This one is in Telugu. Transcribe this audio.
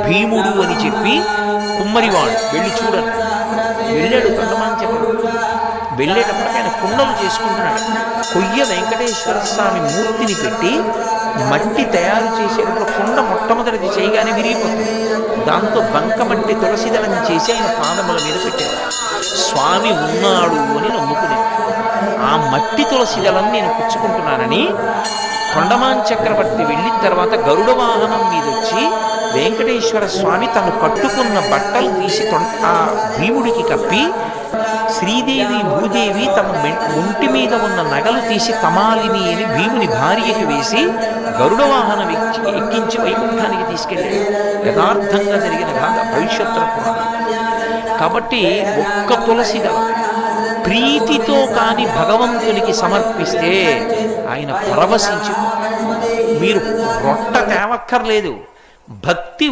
భీముడు అని చెప్పి కుమ్మరివాడు వెళ్ళి చూడండి. వెళ్ళాడు తొండమాన్ చక్రవర్తి. వెళ్ళేటప్పటికి ఆయన కుండలు చేసుకుంటున్నాడు. కొయ్య వెంకటేశ్వర స్వామి మూర్తిని పెట్టి మట్టి తయారు చేసేటప్పుడు కుండ మొట్టమొదటిది చేయగానే విరిగిపోతుంది. దాంతో బంకమట్టి తులసిదళం చేసి ఆయన పాదముల మీద పెట్టారు. స్వామి ఉన్నాడు అని నమ్ముకునేది. ఆ మట్టి తులసిదళం నేను పుచ్చుకుంటున్నానని తొండమాన్ చక్రవర్తి వెళ్ళిన తర్వాత గరుడ వాహనం మీద వచ్చి వెంకటేశ్వర స్వామి తను కట్టుకున్న బట్టలు తీసి ఆ భీముడికి కప్పి, శ్రీదేవి భూదేవి తమ ఒంటి మీద ఉన్న నగలు తీసి తమాలిని అని భీముని భార్యకి వేసి గరుడ వాహనం ఎక్కించి వైకుంఠానికి తీసుకెళ్ళాడు. యథార్థంగా జరిగిన గాథ, భవిష్యత్తుల పురాణం. కాబట్టి ఒక్క తులసి దళం ప్రీతితో కాని భగవంతునికి సమర్పిస్తే ఆయన పరవశించి, మీరు రొట్ట తేవక్కర్లేదు, భక్తి